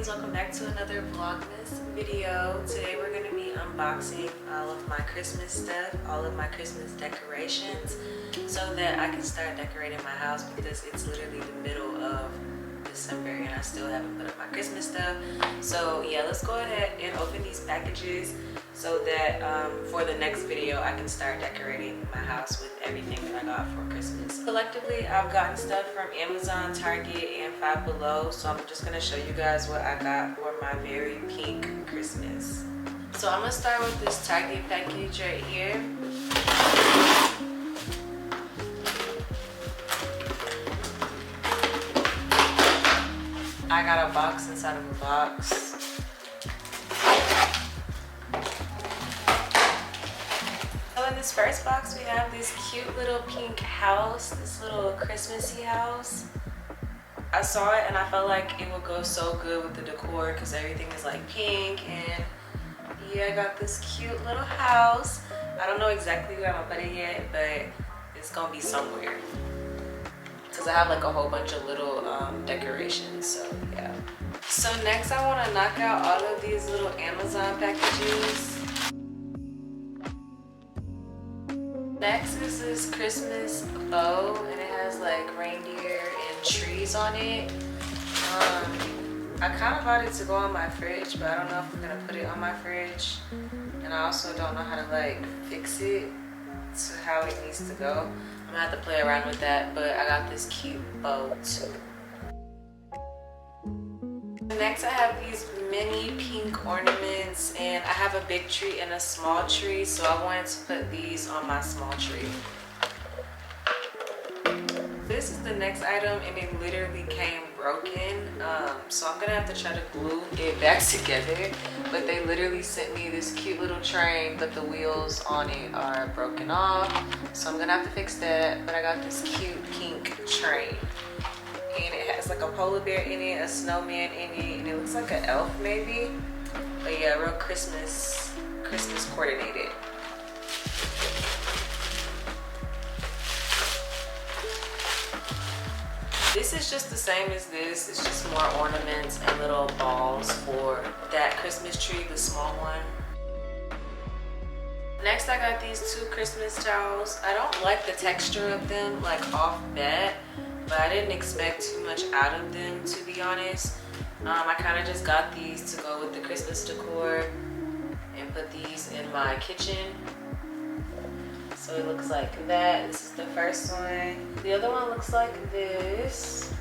welcome back to another Vlogmas video. Today we're going to be unboxing all of my Christmas stuff, all of my Christmas decorations, so that I can start decorating my house because it's literally the middle of December and I still haven't put up my Christmas stuff. So yeah, let's go ahead and open these packages so that for the next video I can start decorating my house with everything that I got for Christmas. Collectively, I've gotten stuff from Amazon, Target, and Five Below, so I'm just gonna show you guys what I got for my very pink Christmas. So I'm gonna start with this Target package right here. I got a box inside of a box. So in this first box we have this cute little pink house, this little Christmassy house. I saw it and I felt like it would go so good with the decor because everything is like pink, and yeah, I got this cute little house. I don't know exactly where I'm gonna put it yet, but it's gonna be somewhere because I have like a whole bunch of little decorations, so yeah. So next I want to knock out all of these little Amazon packages. Next is this Christmas bow, and it has like reindeer and trees on it. I kind of bought it to go on my fridge, but I don't know if I'm gonna put it on my fridge, and I also don't know how to like fix it to how it needs to go. I'm gonna have to play around with that, but I got this cute bow too. Next I have these mini pink ornaments, and I have a big tree and a small tree, so I wanted to put these on my small tree. This is the next item, and it literally came broken, so I'm gonna have to try to glue it back together, but they literally sent me this cute little train, but the wheels on it are broken off, so I'm gonna have to fix that. But I got this cute pink train, and it has like a polar bear in it, a snowman in it, and it looks like an elf maybe, but yeah, real Christmas coordinated. This is just the same as this. It's just more ornaments and little balls for that Christmas tree, the small one. Next, I got these two Christmas towels. I don't like the texture of them, like off bat, but I didn't expect too much out of them, to be honest. I kind of just got these to go with the Christmas decor and put these in my kitchen. So it looks like that. This is the first one. The other one looks like this.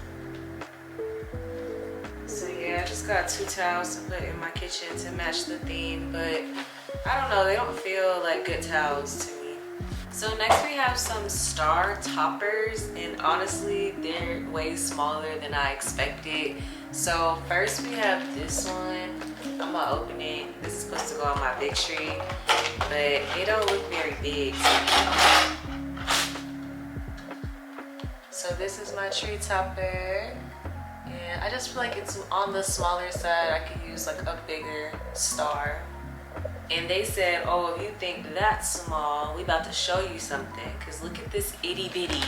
So yeah, I just got two towels to put in my kitchen to match the theme, but I don't know, they don't feel like good towels to me. So next we have some star toppers, and honestly they're way smaller than I expected. So first we have this one. I'm gonna open it. This is supposed to go on my big tree, but it don't look very big to me. So this is my tree topper, and I just feel like it's on the smaller side. I could use like a bigger star. And they said, oh, if you think that's small, we about to show you something, because look at this itty bitty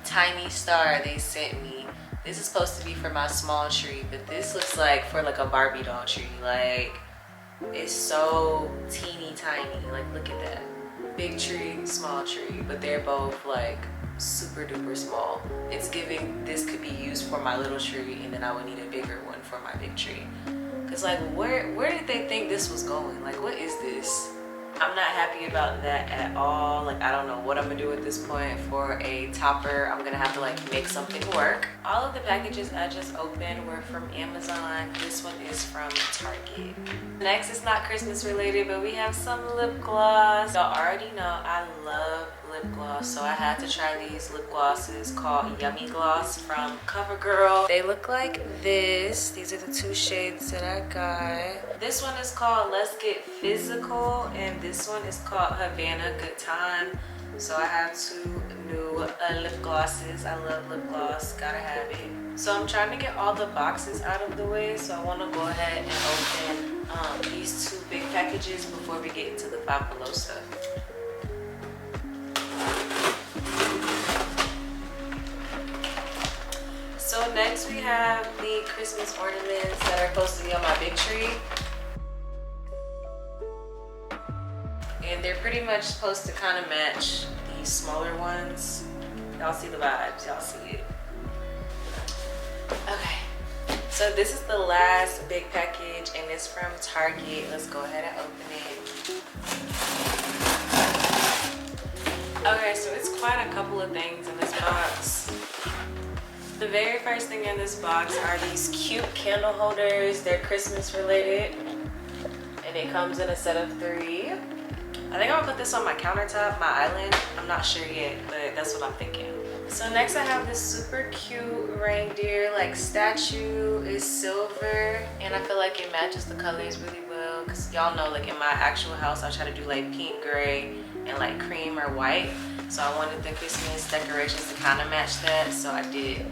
tiny star they sent me. This is supposed to be for my small tree, but this looks like for like a Barbie doll tree. Like, it's so teeny tiny. Like, look at that. Big tree, small tree, but they're both like super duper small. It's giving this could be used for my little tree, and then I would need a bigger one for my big tree. Cause like, where did they think this was going? Like, what is this? I'm not happy about that at all. Like, I don't know what I'm gonna do at this point for a topper. I'm gonna have to like make something work. All of the packages I just opened were from Amazon. This one is from Target. Next, it's not Christmas related, but we have some lip gloss. Y'all already know I love lip gloss, so I had to try these lip glosses called Yummy Gloss from CoverGirl. They look like this. These are the two shades that I got. This one is called Let's Get Physical, and this one is called Havana Good Time. So I have two new lip glosses. I love lip gloss, gotta have it. So I'm trying to get all the boxes out of the way, so I want to go ahead and open these two big packages before we get into the Five Below stuff. So So next we have the Christmas ornaments that are supposed to be on my big tree. And they're pretty much supposed to kind of match the smaller ones. Y'all see the vibes, y'all see it. Okay, so this is the last big package and it's from Target. Let's go ahead and open it. Okay, so it's quite a couple of things in this box. The very first thing in this box are these cute candle holders. They're Christmas related and it comes in a set of 3. I think I'm gonna put this on my countertop, my island. I'm not sure yet, but that's what I'm thinking. So next I have this super cute reindeer like statue. It's silver and I feel like it matches the colors really well because y'all know like in my actual house I try to do like pink, gray, and like cream or white. So I wanted the Christmas decorations to kind of match that. So I did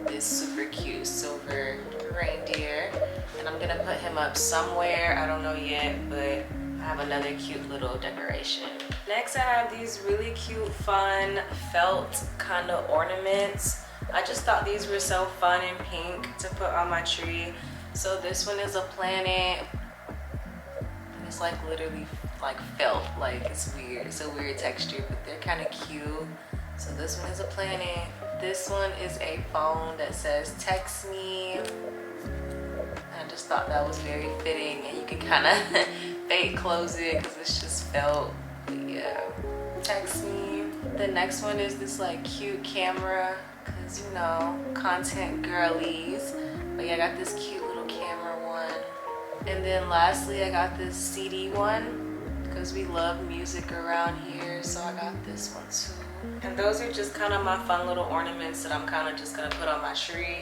this super cute silver reindeer and I'm gonna put him up somewhere. I don't know yet, but I have another cute little decoration. Next I have these really cute fun felt kind of ornaments. I just thought these were so fun and pink to put on my tree. So this one is a planet and it's like literally like felt, like it's weird. It's a weird texture, but they're kind of cute. So this one is a planet. This one is a phone that says text me. I just thought that was very fitting and you can kind of fake close it because it's just felt. But yeah, text me. The next one is this like cute camera because you know, content girlies. But yeah, I got this cute little camera one. And then lastly, I got this CD one because we love music around here. So I got this one too. And those are just kind of my fun little ornaments that I'm kind of just gonna put on my tree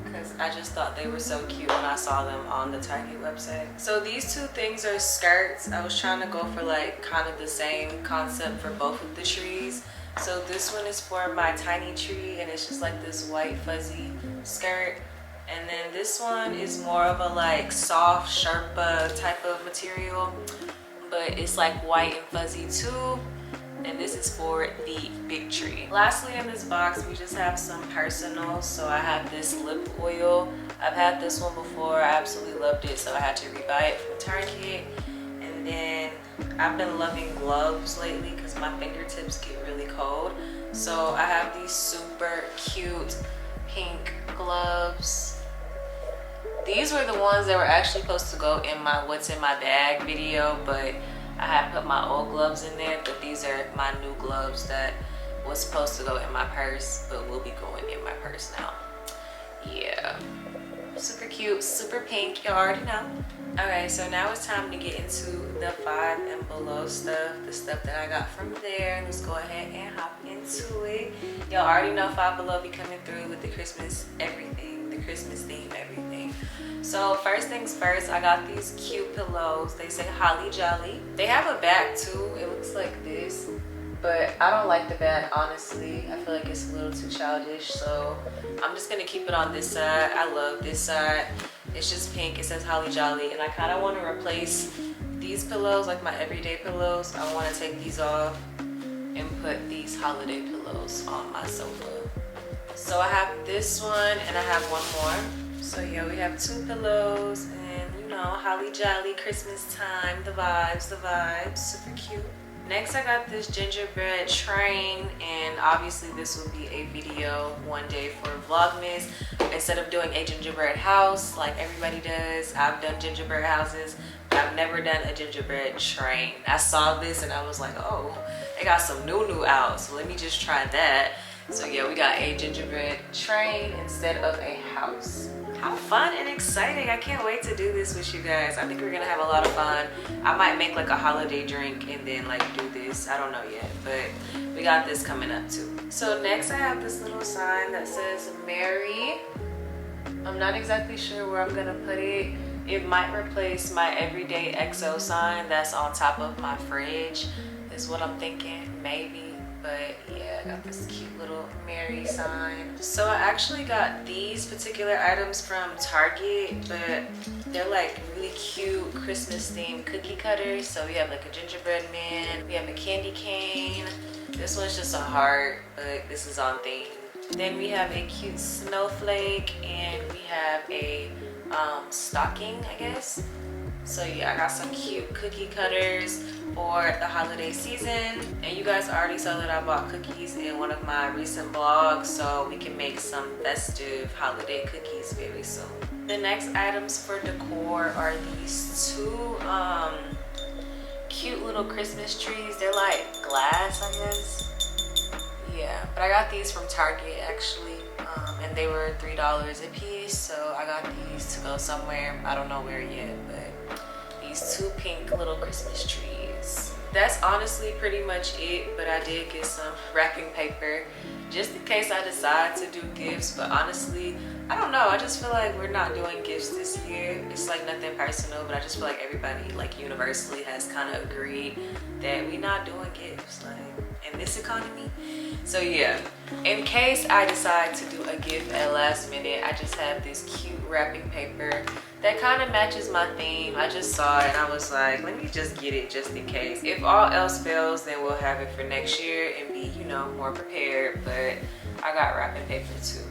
because I just thought they were so cute when I saw them on the Target website. So these 2 things are skirts. I was trying to go for like kind of the same concept for both of the trees. So this one is for my tiny tree and it's just like this white fuzzy skirt. And then this one is more of a like soft Sherpa type of material, but it's like white and fuzzy too. And this is for the big tree. Lastly in this box we just have some personals. So I have this lip oil. I've had this one before, I absolutely loved it, so I had to rebuy it from Target. And then I've been loving gloves lately because my fingertips get really cold. So I have these super cute pink gloves. These were the ones that were actually supposed to go in my what's in my bag video, but I had put my old gloves in there, but these are my new gloves that was supposed to go in my purse, but will be going in my purse now. Yeah, super cute, super pink, you already know. Okay, so now it's time to get into the 5 and below stuff, the stuff that I got from there. Let's go ahead and hop into it. Y'all already know 5 Below be coming through with the Christmas everything, the Christmas theme everything. So first things first, I got these cute pillows. They say Holly Jolly. They have a back too. It looks like this, but I don't like the back, honestly. I feel like it's a little too childish, so I'm just gonna keep it on this side. I love this side. It's just pink. It says Holly Jolly, and I kind of want to replace these pillows, like my everyday pillows. I want to take these off and put these holiday pillows on my sofa. So I have this one and I have one more. So yeah, we have 2 pillows and you know, Holly Jolly, Christmas time, the vibes, super cute. Next I got this gingerbread train, and obviously this will be a video one day for Vlogmas. Instead of doing a gingerbread house like everybody does, I've done gingerbread houses, but I've never done a gingerbread train. I saw this and I was like, oh, they got some new out, so let me just try that. So yeah, we got a gingerbread train instead of a house. How fun and exciting. I can't wait to do this with you guys. I think we're gonna have a lot of fun. I might make like a holiday drink and then like do this. I don't know yet, but we got this coming up too. So next I have this little sign that says Merry. I'm not exactly sure where I'm gonna put it. It might replace my everyday XO sign that's on top of my fridge, is what I'm thinking, maybe. But yeah, I got this cute little Mary sign. So I actually got these particular items from Target, but they're like really cute Christmas themed cookie cutters. So we have like a gingerbread man, we have a candy cane. This one's just a heart, but this is on theme. Then we have a cute snowflake, and we have a stocking, I guess. So yeah, I got some cute cookie cutters for the holiday season. And you guys already saw that I bought cookies in one of my recent vlogs, so we can make some festive holiday cookies very soon. The next items for decor are these two cute little Christmas trees. They're like glass, I guess. Yeah, but I got these from Target actually. And they were $3 a piece, so I got these to go somewhere. I don't know where yet, but these two pink little Christmas trees. That's honestly pretty much it, but I did get some wrapping paper just in case I decide to do gifts. But honestly, I don't know, I just feel like we're not doing gifts this year. It's like nothing personal, but I just feel like everybody like universally has kind of agreed that we're not doing gifts like in this economy. So yeah, in case I decide to do a gift at last minute, I just have this cute wrapping paper that kind of matches my theme. I just saw it and I was like, let me just get it just in case. If all else fails, then we'll have it for next year and be, you know, more prepared. But I got wrapping paper too.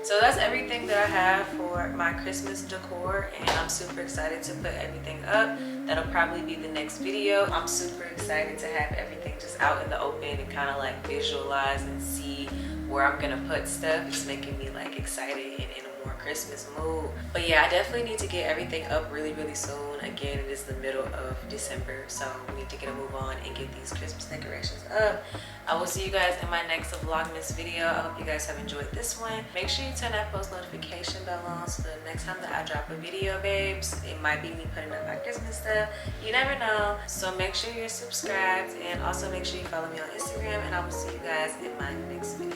So that's everything that I have for my Christmas decor, and I'm super excited to put everything up. That'll probably be the next video. I'm super excited to have everything just out in the open and kind of like visualize and see where I'm gonna put stuff. It's making me like excited and in a more Christmas mood. But yeah, I definitely need to get everything up really soon. Again, it is the middle of December, so we need to get a move on and get these Christmas decorations up. I will see you guys in my next Vlogmas video. I hope you guys have enjoyed this one. Make sure you turn that post notification bell on so the next time that I drop a video, babes, it might be me putting up my Christmas stuff. You never know. So make sure you're subscribed, and also make sure you follow me on Instagram, and I will see you guys in my next video.